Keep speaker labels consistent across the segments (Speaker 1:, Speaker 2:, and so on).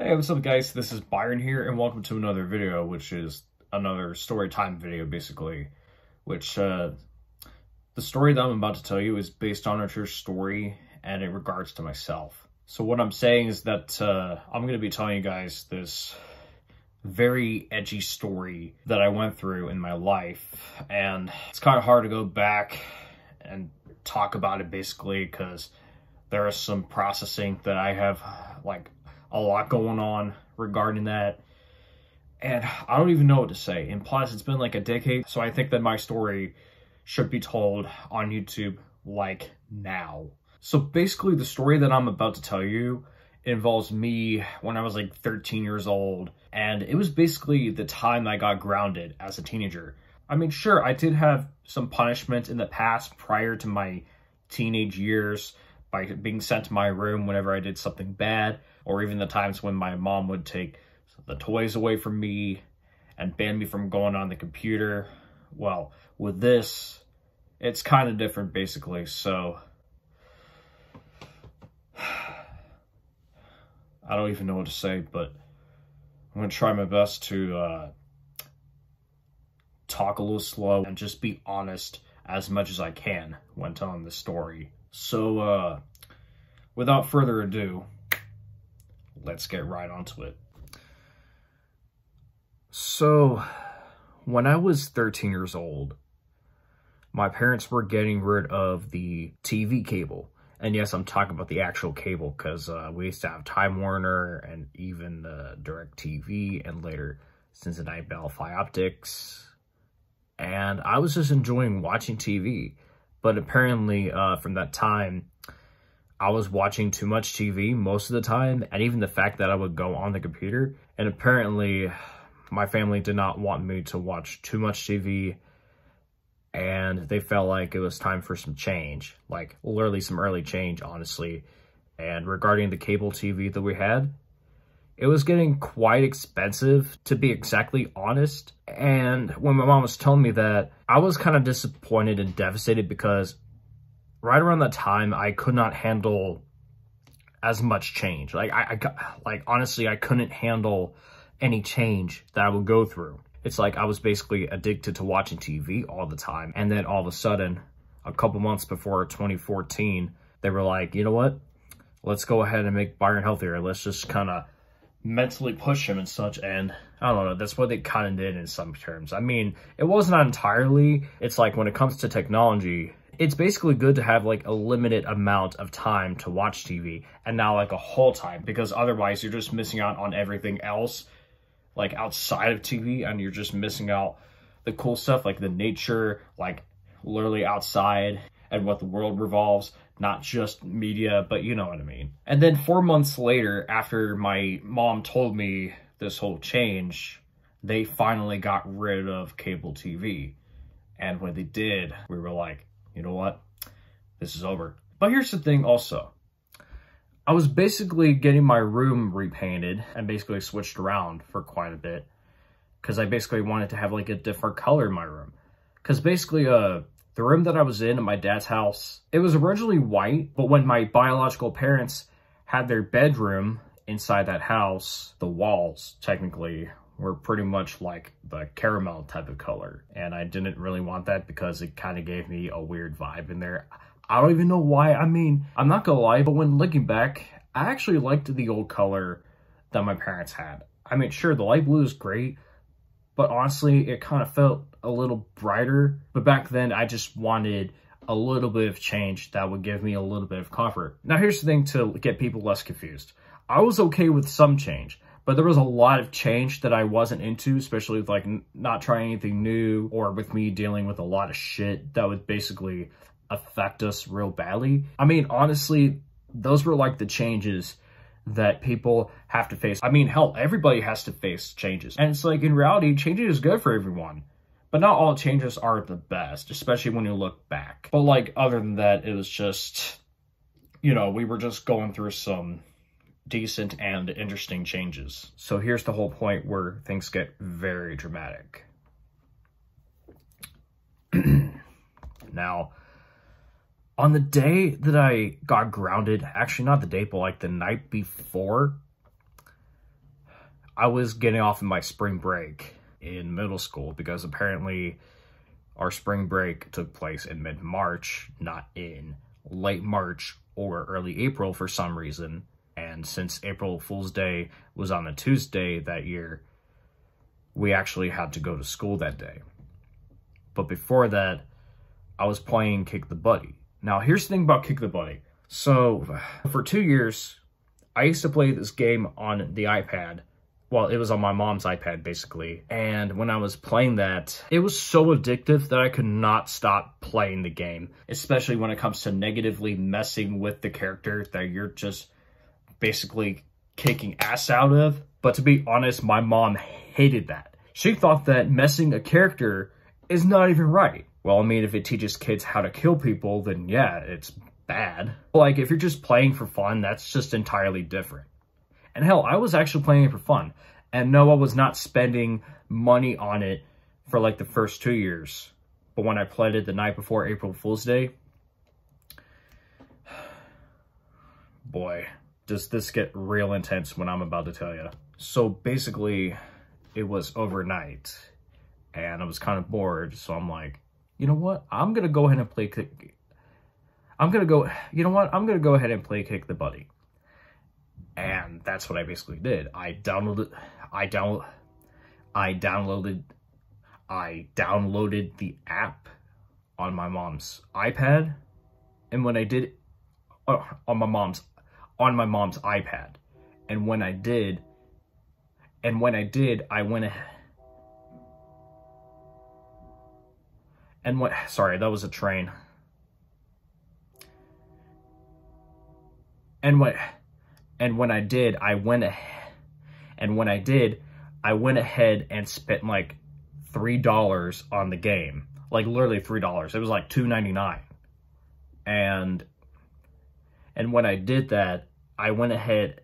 Speaker 1: Hey, what's up guys? This is Byron here and welcome to another video, which is another story time video basically, which the story that I'm about to tell you is based on a true story and in regards to myself. So what I'm saying is that I'm going to be telling you guys this very edgy story that I went through in my life, and it's kind of hard to go back and talk about it basically because there is some processing that I have like a lot going on regarding that, and I don't even know what to say. And plus, it's been like a decade, so I think that my story should be told on YouTube like now. So basically, the story that I'm about to tell you involves me when I was like 13 years old, and it was basically the time I got grounded as a teenager. I mean, sure, I did have some punishment in the past prior to my teenage years, by being sent to my room whenever I did something bad, or even the times when my mom would take the toys away from me and ban me from going on the computer. Well, with this, it's kind of different basically, so I don't even know what to say, but I'm going to try my best to talk a little slow and just be honest as much as I can when telling this story. So, without further ado, let's get right onto it. So, when I was 13 years old, my parents were getting rid of the TV cable. And yes, I'm talking about the actual cable because we used to have Time Warner and even DirecTV and later Cincinnati Bell Fi Optics. And I was just enjoying watching TV. But apparently, from that time, I was watching too much TV most of the time, and even the fact that I would go on the computer. And apparently, my family did not want me to watch too much TV, and they felt like it was time for some change, like literally some early change, honestly. And regarding the cable TV that we had, it was getting quite expensive, to be exactly honest. And when my mom was telling me that, I was kind of disappointed and devastated because right around that time, I could not handle as much change. Like, honestly, I couldn't handle any change that I would go through. It's like I was basically addicted to watching TV all the time. And then all of a sudden, a couple months before 2014, they were like, you know what? Let's go ahead and make Byron healthier. Let's just kind of mentally push him and such, and I don't know, that's what they kind of did in some terms. I mean, it was not entirely. It's like when it comes to technology, it's basically good to have like a limited amount of time to watch TV and not like a whole time, because otherwise you're just missing out on everything else like outside of TV, and you're just missing out the cool stuff like the nature, like literally outside and what the world revolves. Not just media, but you know what I mean. And then 4 months later, after my mom told me this whole change, they finally got rid of cable TV. And when they did, we were like, you know what? This is over. But here's the thing also. I was basically getting my room repainted and basically switched around for quite a bit, because I basically wanted to have like a different color in my room. Because basically, the room that I was in at my dad's house, it was originally white, but when my biological parents had their bedroom inside that house, the walls technically were pretty much like the caramel type of color. And I didn't really want that because it kind of gave me a weird vibe in there. I don't even know why. I mean, I'm not gonna lie, but when looking back, I actually liked the old color that my parents had. I mean, sure, the light blue is great, but honestly, it kind of felt a little brighter. But back then, I just wanted a little bit of change that would give me a little bit of comfort. Now, here's the thing to get people less confused. I was okay with some change, but there was a lot of change that I wasn't into, especially with like not trying anything new, or with me dealing with a lot of shit that would basically affect us real badly. I mean, honestly, those were like the changes that people have to face. I mean, hell, everybody has to face changes. And it's like, in reality, changing is good for everyone. But not all changes are the best, especially when you look back. But like, other than that, it was just, you know, we were just going through some decent and interesting changes. So here's the whole point where things get very dramatic. Now, on the day that I got grounded, actually not the day, but like the night before, I was getting off of my spring break in middle school, because apparently our spring break took place in mid-March, not in late March or early April for some reason. And since April Fool's Day was on a Tuesday that year, we actually had to go to school that day. But before that, I was playing Kick the Buddy. Now, here's the thing about Kick the Buddy. So, for 2 years, I used to play this game on the iPad. Well, it was on my mom's iPad, basically. And when I was playing that, it was so addictive that I could not stop playing the game. Especially when it comes to negatively messing with the character that you're just basically kicking ass out of. But to be honest, my mom hated that. She thought that messing a character is not even right. Well, I mean, if it teaches kids how to kill people, then yeah, it's bad. Like, if you're just playing for fun, that's just entirely different. And hell, I was actually playing it for fun. And no, I was not spending money on it for like the first 2 years. But when I played it the night before April Fool's Day, boy, does this get real intense when I'm about to tell you. So basically, it was overnight. And I was kind of bored, so I'm like, you know what? I'm going to go ahead and play Kick... You know what? I'm going to go ahead and play Kick the Buddy. And that's what I basically did. I downloaded the app on my mom's iPad. And when I did on my mom's iPad. And when I did, I went ahead. Sorry, that was a train. And when I did, I went ahead and spent like $3 on the game. Like literally $3. It was like $2.99. And when I did that, I went ahead,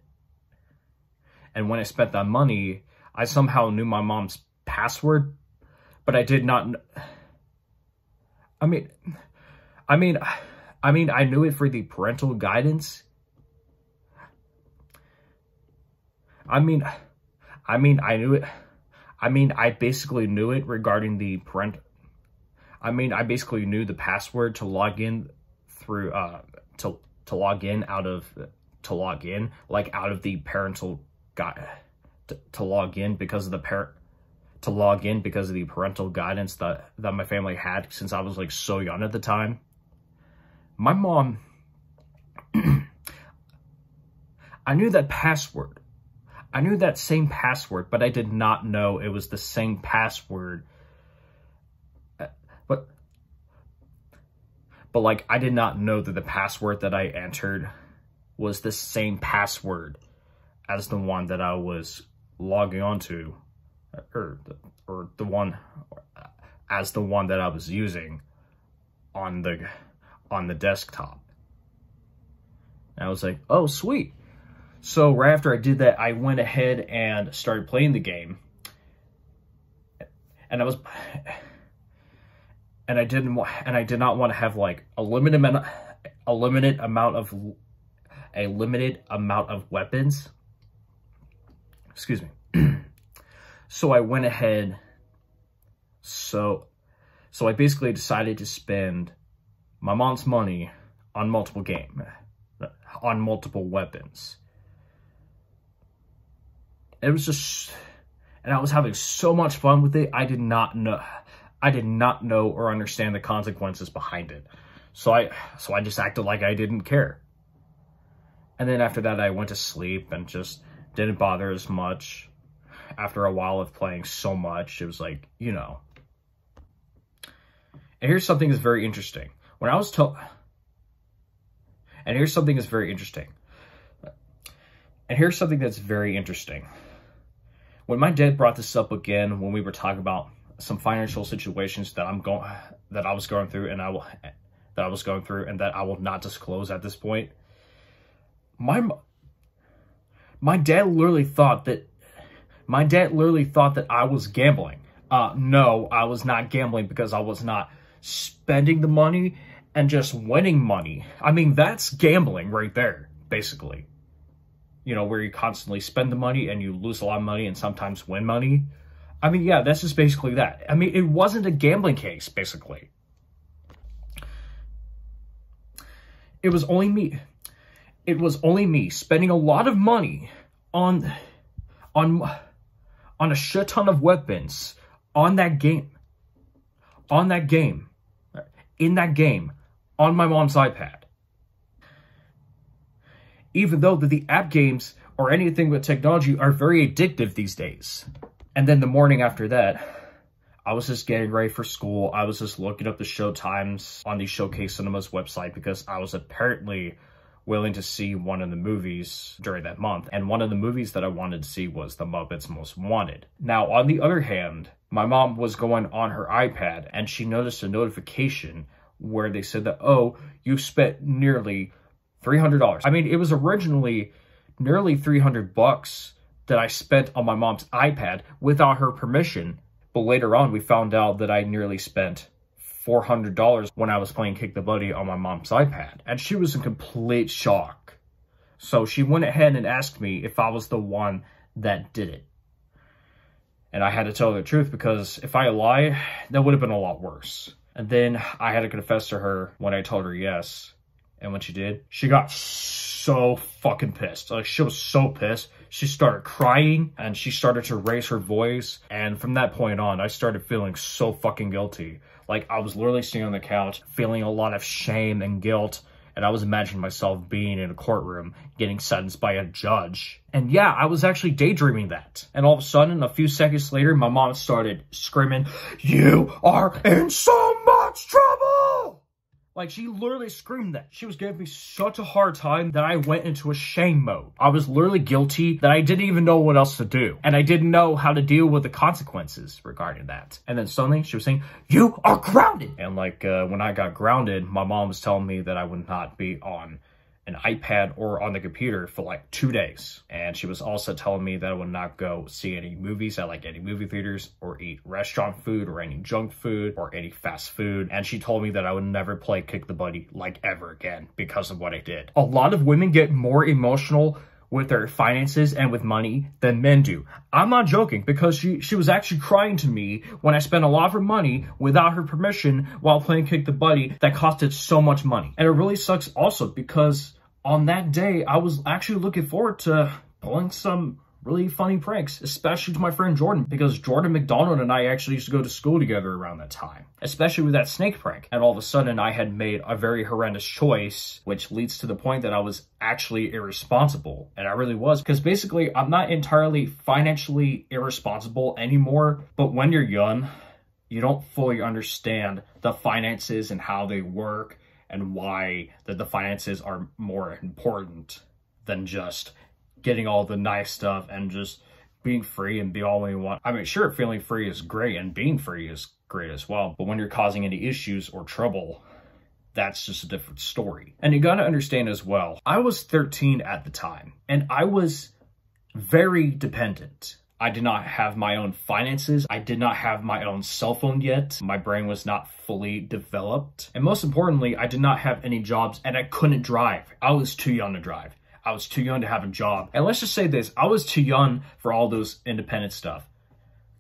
Speaker 1: and when I spent that money, I somehow knew my mom's password, but I did not. I knew it for the parental guidance. I knew it. I basically knew it regarding the I basically knew the password to log in through, to log in out of the parental guide, to log in because of the parental guidance that my family had since I was like so young at the time. My mom, I knew that password. I knew that same password, but I did not know it was the same password. But like, I did not know that the password that I entered was the same password as the one that I was logging onto, or the one that I was using on the desktop. And I was like, oh, sweet. So right after I did that, I went ahead and started playing the game. And I did not want to have like a limited amount of weapons. Excuse me. So I went ahead. So I basically decided to spend my mom's money on multiple weapons. It was just, and I was having so much fun with it. I did not know or understand the consequences behind it. So I just acted like I didn't care. And then after that, I went to sleep and just didn't bother as much. After a while of playing so much, it was like, you know. And here's something that's very interesting. And here's something that's very interesting. When my dad brought this up again, when we were talking about some financial situations that I was going through, and that I will not disclose at this point, my dad literally thought that I was gambling. No, I was not gambling, because I was not spending the money and just winning money. I mean, that's gambling right there, basically. you know, where you constantly spend the money and you lose a lot of money and sometimes win money. I mean, yeah, that's just basically that. I mean, it wasn't a gambling case, basically. It was only me. It was only me spending a lot of money on a shit ton of weapons on that game. In that game, on my mom's iPad. Even though the app games or anything with technology are very addictive these days. And then the morning after that, I was just getting ready for school. I was just looking up the show times on the Showcase Cinemas website because I was apparently willing to see one of the movies during that month. And one of the movies that I wanted to see was The Muppets Most Wanted. Now, on the other hand, my mom was going on her iPad and she noticed a notification where they said that, oh, you spent nearly $300. I mean, it was originally nearly $300 that I spent on my mom's iPad without her permission. But later on, we found out that I nearly spent $400 when I was playing Kick the Buddy on my mom's iPad. And she was in complete shock. So she went ahead and asked me if I was the one that did it. And I had to tell her the truth because if I lied, that would have been a lot worse. And then I had to confess to her when I told her yes. And when she did, she got so fucking pissed. Like, she was so pissed. She started crying and she started to raise her voice. And from that point on, I started feeling so fucking guilty. Like, I was literally sitting on the couch, feeling a lot of shame and guilt. And I was imagining myself being in a courtroom, getting sentenced by a judge. And yeah, I was actually daydreaming that. And all of a sudden, a few seconds later, my mom started screaming, "You are in so much trouble!" Like, she literally screamed that. She was giving me such a hard time that I went into a shame mode. I was literally guilty that I didn't even know what else to do. And I didn't know how to deal with the consequences regarding that. And then suddenly she was saying, "You are grounded." And like, when I got grounded, my mom was telling me that I would not be on an iPad or on the computer for like 2 days. And she was also telling me that I would not go see any movies at like any movie theaters or eat restaurant food or any junk food or any fast food. And she told me that I would never play Kick the Buddy like ever again because of what I did. A lot of women get more emotional with their finances and with money than men do. I'm not joking because she was actually crying to me when I spent a lot of her money without her permission while playing Kick the Buddy that costed so much money. And it really sucks also because on that day, I was actually looking forward to pulling some really funny pranks, especially to my friend Jordan, because Jordan McDonald and I actually used to go to school together around that time, especially with that snake prank. And all of a sudden, I had made a very horrendous choice, which leads to the point that I was actually irresponsible. And I really was, because basically, I'm not entirely financially irresponsible anymore, but when you're young, you don't fully understand the finances and how they work, and why the finances are more important than just getting all the nice stuff and just being free and be all you want. I mean, sure, feeling free is great and being free is great as well. But when you're causing any issues or trouble, that's just a different story. And you gotta understand as well, I was 13 at the time and I was very dependent. I did not have my own finances. I did not have my own cell phone yet. My brain was not fully developed. And most importantly, I did not have any jobs and I couldn't drive. I was too young to drive. I was too young to have a job. And let's just say this, I was too young for all those independent stuff.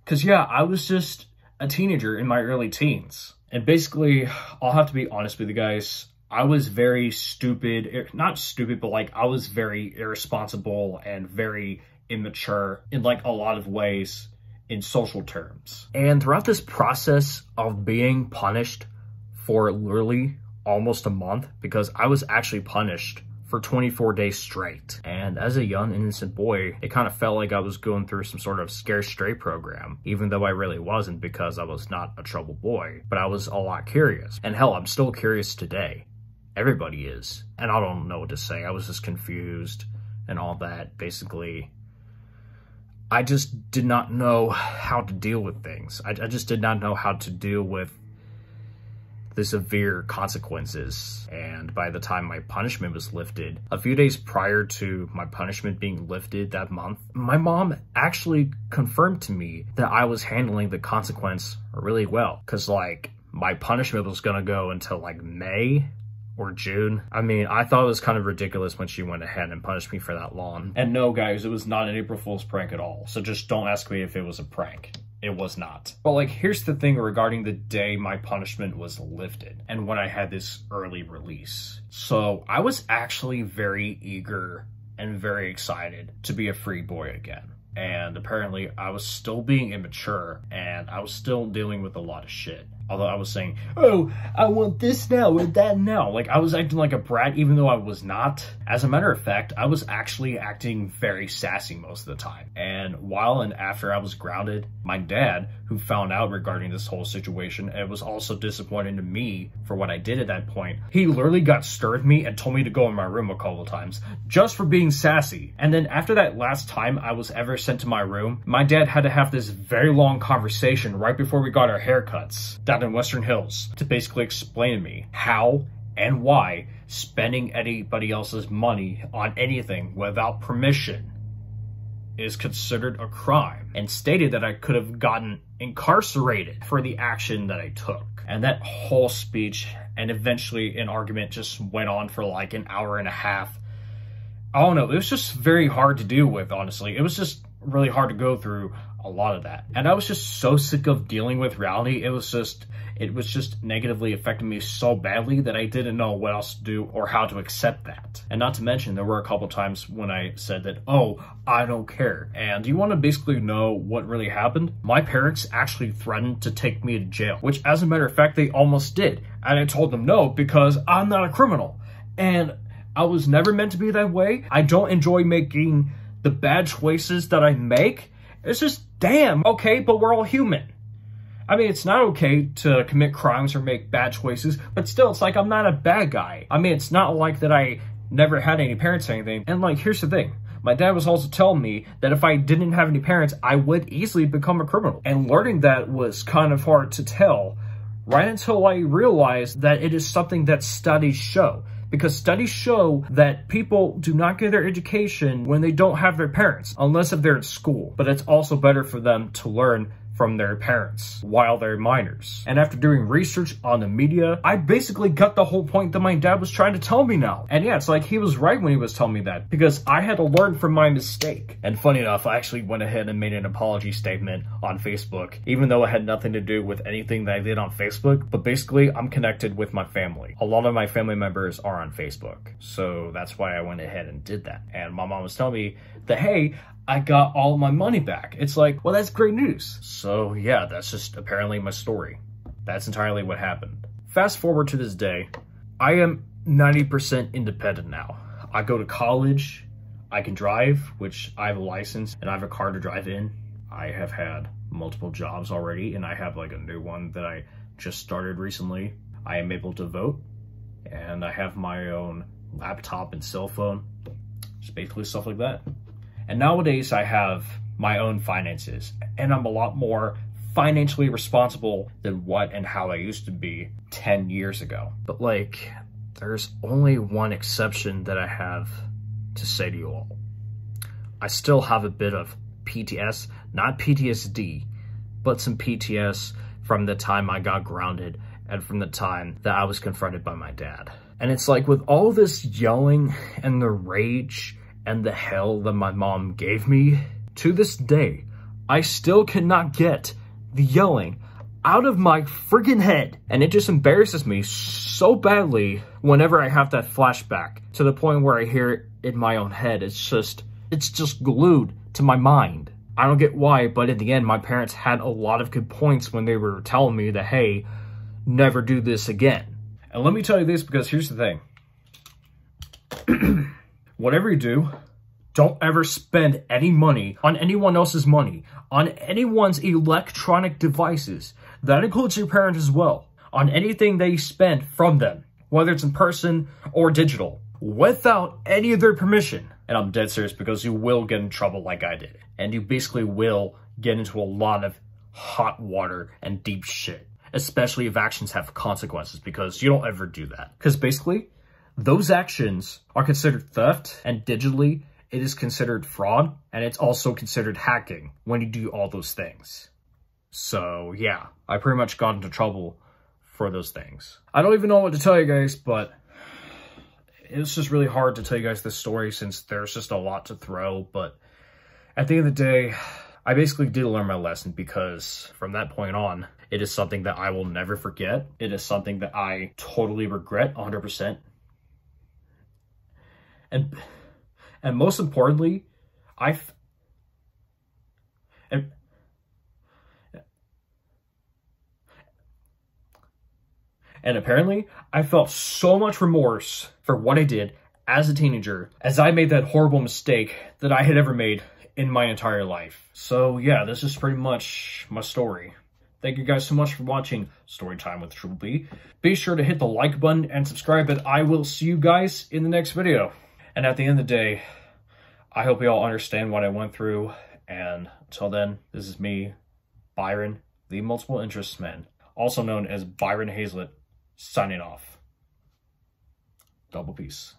Speaker 1: Cause yeah, I was just a teenager in my early teens. And basically, I'll have to be honest with you guys. I was very stupid, not stupid, but like I was very irresponsible and very immature in like a lot of ways in social terms. And throughout this process of being punished for literally almost a month, because I was actually punished for 24 days straight. And as a young innocent boy, it kind of felt like I was going through some sort of scare straight program, even though I really wasn't because I was not a troubled boy, but I was a lot curious. And hell, I'm still curious today. Everybody is. And I don't know what to say. I was just confused and all that. Basically, I just did not know how to deal with things. I just did not know how to deal with the severe consequences. And by the time my punishment was lifted, a few days prior to my punishment being lifted that month, my mom actually confirmed to me that I was handling the consequence really well. Cause like my punishment was gonna go until like May or June. I mean, I thought it was kind of ridiculous when she went ahead and punished me for that long. And no, guys, it was not an April Fool's prank at all. So just don't ask me if it was a prank. It was not. But like, here's the thing regarding the day my punishment was lifted and when I had this early release. So I was actually very eager and very excited to be a free boy again. And apparently I was still being immature and I was still dealing with a lot of shit. Although I was saying, oh, I want this now and that now. Like, I was acting like a brat even though I was not. As a matter of fact, I was actually acting very sassy most of the time. And while and after I was grounded, my dad, who found out regarding this whole situation and was also disappointed in me for what I did at that point, he literally got stirred me and told me to go in my room a couple of times just for being sassy. And then after that last time I was ever sent to my room, my dad had to have this very long conversation right before we got our haircuts down in Western Hills to basically explain to me how and why spending anybody else's money on anything without permission is considered a crime, and stated that I could have gotten incarcerated for the action that I took. And that whole speech and eventually an argument just went on for like an hour and a half. I don't know, it was just very hard to deal with, honestly. It was just really hard to go through a lot of that. And I was just so sick of dealing with reality. It was just negatively affecting me so badly that I didn't know what else to do or how to accept that. And not to mention, there were a couple times when I said that, oh, I don't care. And do you want to basically know what really happened? My parents actually threatened to take me to jail, which as a matter of fact, they almost did. And I told them no, because I'm not a criminal. And I was never meant to be that way. I don't enjoy making the bad choices that I make. It's just, damn, okay, but we're all human. I mean, it's not okay to commit crimes or make bad choices, but still, it's like I'm not a bad guy. I mean, it's not like that I never had any parents or anything. And like, here's the thing. My dad was also telling me that if I didn't have any parents, I would easily become a criminal. And learning that was kind of hard to tell right until I realized that it is something that studies show. Because studies show that people do not get their education when they don't have their parents, unless if they're in school. But it's also better for them to learn from their parents while they're minors. And after doing research on the media, I basically got the whole point that my dad was trying to tell me now. And yeah, it's like he was right when he was telling me that, because I had to learn from my mistake. And funny enough, I actually went ahead and made an apology statement on Facebook, even though it had nothing to do with anything that I did on Facebook. But basically, I'm connected with my family. A lot of my family members are on Facebook. So that's why I went ahead and did that. And my mom was telling me that, hey, I got all my money back. It's like, well, that's great news. So yeah, that's just apparently my story. That's entirely what happened. Fast forward to this day, I am 90% independent now. I go to college, I can drive, which I have a license and I have a car to drive in. I have had multiple jobs already and I have like a new one that I just started recently. I am able to vote and I have my own laptop and cell phone. Just basically stuff like that. And nowadays I have my own finances and I'm a lot more financially responsible than what and how I used to be 10 years ago. But like, there's only one exception that I have to say to you all. I still have a bit of PTS, not PTSD, but some PTS from the time I got grounded and from the time that I was confronted by my dad. And it's like, with all this yelling and the rage and the hell that my mom gave me, to this day, I still cannot get the yelling out of my freaking head. And it just embarrasses me so badly whenever I have that flashback, to the point where I hear it in my own head. It's just glued to my mind. I don't get why, but in the end, my parents had a lot of good points when they were telling me that, hey, never do this again. And let me tell you this, because here's the thing. Whatever you do, don't ever spend any money on anyone else's money, on anyone's electronic devices. That includes your parents as well. On anything they spend from them, whether it's in person or digital, without any of their permission. And I'm dead serious, because you will get in trouble like I did. And you basically will get into a lot of hot water and deep shit. Especially if actions have consequences, because you don't ever do that. Because basically, those actions are considered theft, and digitally, it is considered fraud, and it's also considered hacking when you do all those things. So yeah, I pretty much got into trouble for those things. I don't even know what to tell you guys, but it's just really hard to tell you guys this story since there's just a lot to throw. But at the end of the day, I basically did learn my lesson, because from that point on, it is something that I will never forget. It is something that I totally regret 100%. And most importantly, And apparently, I felt so much remorse for what I did as a teenager, as I made that horrible mistake that I had ever made in my entire life. So yeah, this is pretty much my story. Thank you guys so much for watching Storytime with Triple B. Be sure to hit the like button and subscribe, and I will see you guys in the next video. And at the end of the day, I hope you all understand what I went through. And until then, this is me, Byron, the Multiple Interests Man, also known as Byron Hazlett, signing off. Double peace.